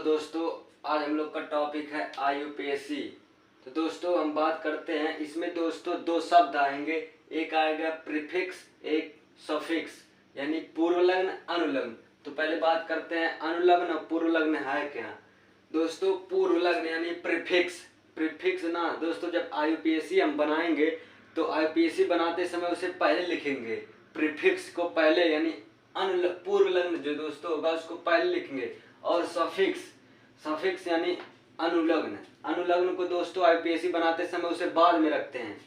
दोस्तों आज हम लोग का टॉपिक है IUPAC। तो दोस्तों हम बात करते हैं, इसमें दोस्तों दो शब्द आएंगे, एक आएगा प्रीफिक्स, एक सफिक्स, यानी पूर्वलग्न अनुलग्न। तो पहले बात करते हैं अनुलग्न और पूर्वलग्न है क्या। दोस्तों पूर्वलग्न यानी प्रीफिक्स, प्रीफिक्स ना दोस्तों जब IUPAC हम बनाएंगे तो IUPAC बनाते समय उसे पहले लिखेंगे, प्रीफिक्स को पहले यानी पूर्वलग्न जो दोस्तों होगा उसको पहले लिखेंगे, और सफिक्स, सफिक्स यानी अनुलग्न, अनुलग्न को दोस्तों IUPAC बनाते समय उसे बाद में रखते हैं।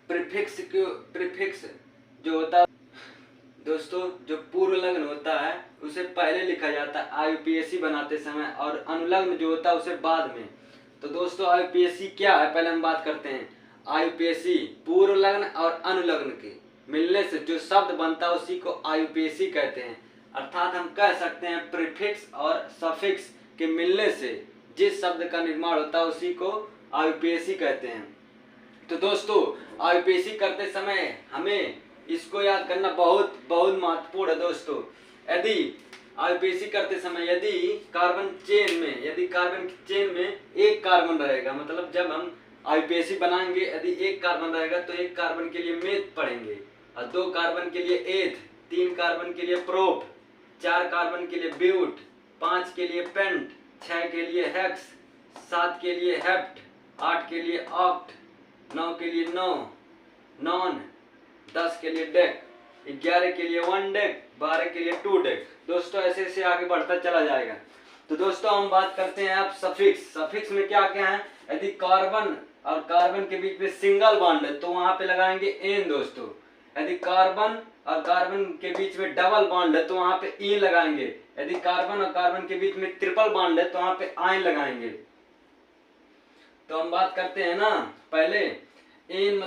प्रीफिक्स क्यों, प्रीफिक्स जो होता है दोस्तों जो पूर्वलग्न होता है उसे पहले लिखा जाता है IUPAC बनाते समय, और अनुलग्न जो होता है उसे बाद में। तो दोस्तों IUPAC क्या है पहले हम बात करते हैं। IUPAC पूर्वलग्न और अनुलग्न के मिलने से जो शब्द बनता है उसी को IUPAC कहते हैं। अर्थात हम कह सकते हैं प्रीफिक्स और सफिक्स के मिलने से जिस शब्द का निर्माण होता है उसी को IUPAC कहते हैं। तो दोस्तों IUPAC करते समय हमें इसको याद करना बहुत बहुत महत्वपूर्ण है। दोस्तों यदि IUPAC करते समय यदि कार्बन चेन में एक कार्बन रहेगा, मतलब जब हम IUPAC बनाएंगे यदि एक कार्बन रहेगा तो एक कार्बन के लिए मेथ पढ़ेंगे, और दो कार्बन के लिए एथ, तीन कार्बन के लिए प्रोप, चार कार्बन के लिए ब्यूट, पांच के लिए पेंट, छह के लिए हेक्स, सात के लिए हेप्ट, आठ के लिए ऑक्ट, नौ के लिए नॉन, 10 के लिए डेक, 11 के लिए वन डेक, 12 के लिए टू डेक। दोस्तों ऐसे ऐसे आगे बढ़ता चला जाएगा। तो दोस्तों हम बात करते हैं अब सफिक्स। सफिक्स में क्या क्या है, यदि कार्बन और कार्बन के बीच में सिंगल बॉन्ड है तो वहां पे लगाएंगे एन दोस्तों। यदि कार्बन और कार्बन के बीच में डबल बॉन्ड है तो वहां पे ई लगाएंगे। यदि कार्बन और कार्बन के बीच में ट्रिपल बॉन्ड है तो वहां पे आइन लगाएंगे। तो हम बात करते हैं ना पहले एन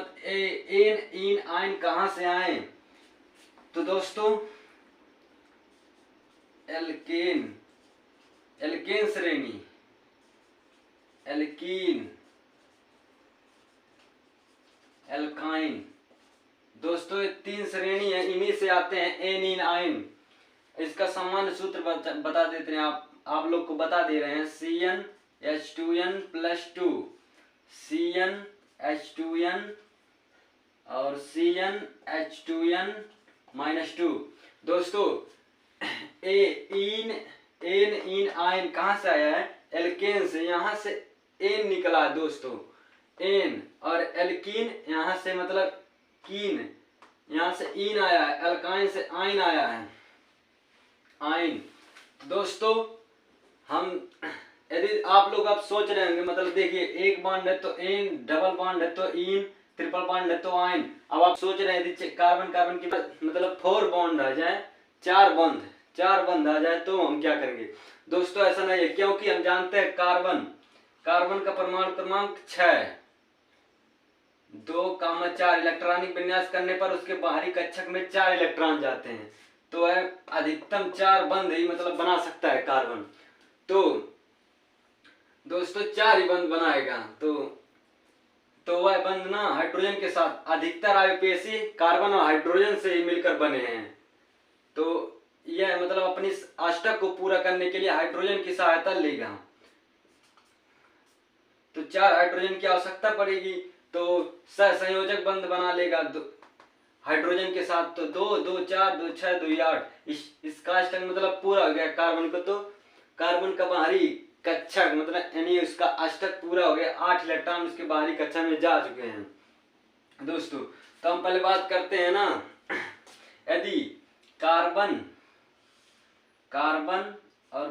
इन आइन कहां से आए। तो दोस्तों एल्केन, एल्केन श्रेणी, एल्कीन, एल्काइन, दोस्तों ये तीन श्रेणी है, इन्हीं से आते हैं एन इन आइन। इसका सामान्य सूत्र बता देते हैं, आप लोग को बता दे रहे हैं। CnH2n+2, CnH2n और CnH2n-2। दोस्तों एन इन आइन कहां से आया है, एल्केन से, यहां से एन निकला है दोस्तों, एन, और एल्कीन यहां से मतलब कीन, यहां से इन आया है, एल्काइन से आइन आया है, आइन। दोस्तों हम यदि आप लोग अब सोच रहे होंगे, मतलब देखिए एक बॉन्ड है तो एन, डबल बॉन्ड है तो इन, ट्रिपल बॉन्ड है तो आइन। अब आप सोच रहे हैं यदि कार्बन कार्बन की मतलब 4 बॉन्ड आ जाए, चार बंध आ जाए तो हम क्या करेंगे। दोस्तों ऐसा नहीं है, क्योंकि हम जानते हैं कार्बन का परमाणु क्रमांक 6, 2,4 इलेक्ट्रॉनिक विन्यास करने पर उसके बाहरी कक्षक में 4 इलेक्ट्रॉन जाते हैं, तो वह अधिकतम 4 बंध ही मतलब बना सकता है कार्बन। तो दोस्तों 4 ही बंध बनाएगा, तो वह बंध ना हाइड्रोजन के साथ, अधिकतर IUPAC कार्बन और हाइड्रोजन से ही मिलकर बने हैं। तो यह मतलब अपनी अष्टक को पूरा करने के लिए हाइड्रोजन की सहायता लेगा, तो 4 हाइड्रोजन की आवश्यकता पड़ेगी, तो सहसंयोजक बंध बना लेगा हाइड्रोजन के साथ। तो 2 2 4 2 6 2 8, इसका अष्टक मतलब पूरा हो गया कार्बन को। तो कार्बन का बाहरी कक्षक मतलब यानी उसका अष्टक पूरा हो गया, 8 इलेक्ट्रॉन उसके बाहरी कक्षक में जा चुके हैं दोस्तों। तो हम पहले बात करते हैं ना, यदि कार्बन और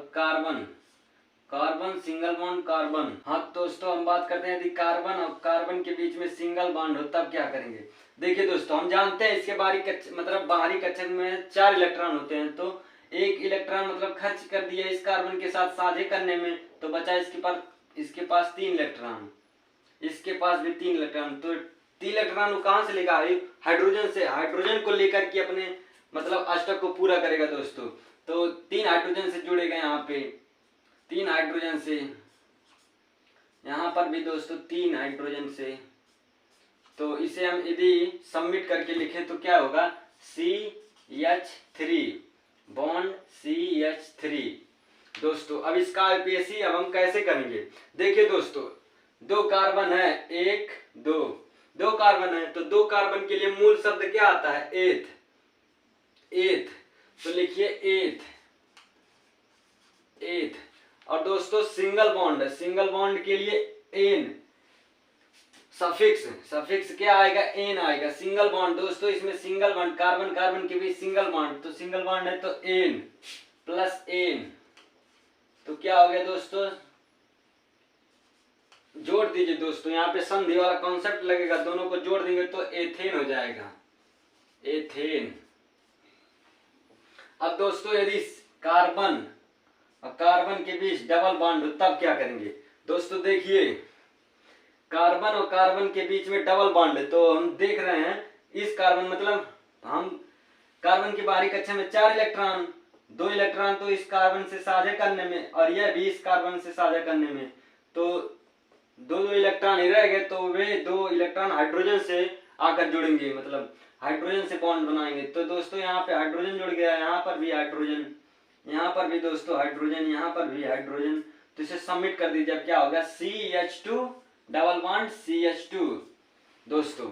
कार्बन सिंगल बॉन्ड कार्बन, हाँ दोस्तों हम बात करते हैं यदि कार्बन और कार्बन के बीच में सिंगल बॉन्ड हो तब क्या करेंगे। देखिए दोस्तों हम जानते हैं इसके बाहरी कक्षक में 4 इलेक्ट्रॉन होते हैं, तो एक इलेक्ट्रॉन मतलब खर्च कर दिया इस कार्बन के साथ साझे करने में, तो बचा इसके पास 3 इलेक्ट्रॉन, इसके पास भी 3 इलेक्ट्रॉन। तो 3 इलेक्ट्रॉन कहां से लेगा, हाइड्रोजन से, हाइड्रोजन को लेकर के अपने मतलब अष्टक को पूरा करेगा दोस्तों। तो 3 हाइड्रोजन से जुड़ेगा, यहाँ पे 3 हाइड्रोजन से, यहाँ पर भी दोस्तों 3 हाइड्रोजन से। तो इसे हम यदि सबमिट करके लिखें तो क्या होगा, CH3 बॉन्ड CH3 दोस्तों अब इसका IUPAC अब हम कैसे करेंगे। देखिए दोस्तों, 2 कार्बन है, 1 2, 2 कार्बन है तो 2 कार्बन के लिए मूल शब्द क्या आता है, एथ। एथ तो लिखिए एथ, एथ। और दोस्तों सिंगल बॉन्ड है, सिंगल बॉन्ड के लिए एन, सफिक्स, सफिक्स क्या आएगा, एन आएगा। सिंगल बॉन्ड दोस्तों, इसमें सिंगल बॉन्ड, कार्बन कार्बन के बीच सिंगल बॉन्ड, तो सिंगल बॉन्ड है तो एन प्लस एन, तो क्या हो गया दोस्तों, जोड़ दीजिए दोस्तों, यहाँ पे संधि वाला कॉन्सेप्ट लगेगा, दोनों को जोड़ देंगे तो एथेन हो जाएगा, एथेन। अब दोस्तों यदि कार्बन और कार्बन के बीच डबल बॉन्ड हो तब क्या करेंगे। दोस्तों देखिए, कार्बन और कार्बन के बीच में डबल बॉन्ड है तो हम देख रहे हैं इस कार्बन, मतलब हम कार्बन की बाहरी कक्षा में 4 इलेक्ट्रॉन, 2 इलेक्ट्रॉन तो इस कार्बन से साझा करने में और यह भी इस कार्बन से साझा करने में, तो 2 इलेक्ट्रॉन ही रह गए, तो वे 2 इलेक्ट्रॉन हाइड्रोजन से आकर जुड़ेंगे, मतलब हाइड्रोजन से बॉन्ड बनाएंगे। तो दोस्तों यहाँ पे हाइड्रोजन जुड़ गया, यहाँ पर भी हाइड्रोजन, यहाँ पर भी दोस्तों हाइड्रोजन, यहाँ पर भी हाइड्रोजन, तो इसे सबमिट कर दीजिए। अब क्या होगा, CH2 डबल बॉन्ड CH2 दोस्तों।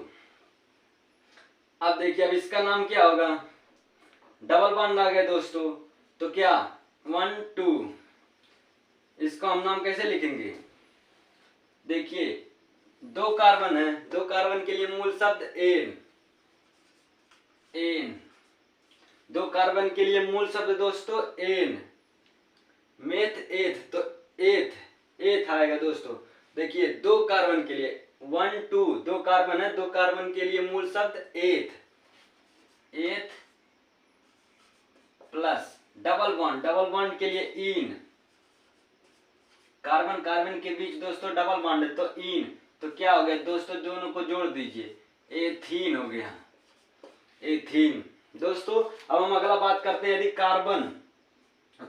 अब देखिए अब इसका नाम क्या होगा, डबल बॉन्ड आ गया दोस्तों, तो क्या 1 2, इसका हम नाम कैसे लिखेंगे। देखिए 2 कार्बन है, 2 कार्बन के लिए मूल शब्द एन, एन, 2 कार्बन के लिए मूल शब्द दोस्तों एन, मेथ एथ, तो एथ, एथ आएगा दोस्तों। देखिए 2 कार्बन के लिए 1 2, 2 कार्बन है, 2 कार्बन के लिए मूल शब्द एथ, एथ plus double bond, double bond के लिए इन, कार्बन कार्बन के बीच दोस्तों डबल बॉन्ड है तो इन, तो क्या हो गया दोस्तों, दोनों को जोड़ दीजिए, एथीन हो गया, एथीन दोस्तों। अब हम अगला बात करते हैं, यदि कार्बन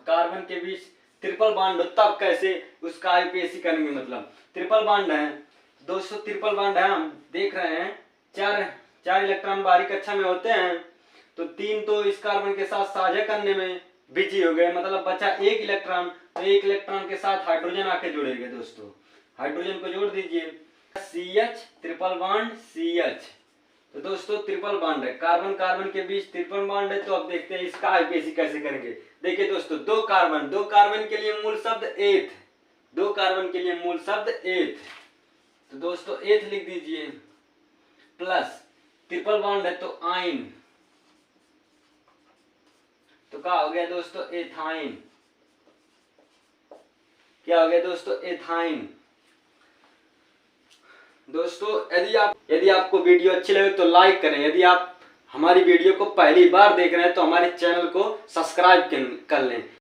कार्बन के बीच ट्रिपल बॉन्ड हो तब कैसे उसका IUPAC करेंगे। मतलब ट्रिपल बॉन्ड है दोस्तों, ट्रिपल बॉन्ड है, हम देख रहे हैं 4 इलेक्ट्रॉन बाहरी कक्षा में होते हैं, तो 3 तो इस कार्बन के साथ साझा करने में बिजी हो गए, मतलब बचा 1 इलेक्ट्रॉन, तो 1 इलेक्ट्रॉन के साथ हाइड्रोजन आके जुड़ेंगे दोस्तों, हाइड्रोजन को जोड़ दीजिए, CH ट्रिपल बॉन्ड CH, तो दोस्तों ट्रिपल बॉन्ड है, कार्बन कार्बन के बीच ट्रिपल बॉन्ड है। तो अब देखते हैं इसका IUPAC कैसे करेंगे। देखिए दोस्तों 2 कार्बन, 2 कार्बन के लिए मूल शब्द एथ, 2 कार्बन के लिए मूल शब्द एथ, तो दोस्तों एथ लिख दीजिए, प्लस ट्रिपल बॉन्ड है तो आइन, तो क्या हो गया दोस्तों, एथाइन, क्या हो गया दोस्तों, एथाइन। दोस्तों यदि आपको वीडियो अच्छी लगे तो लाइक करें, यदि आप हमारी वीडियो को पहली बार देख रहे हैं तो हमारे चैनल को सब्सक्राइब कर लें।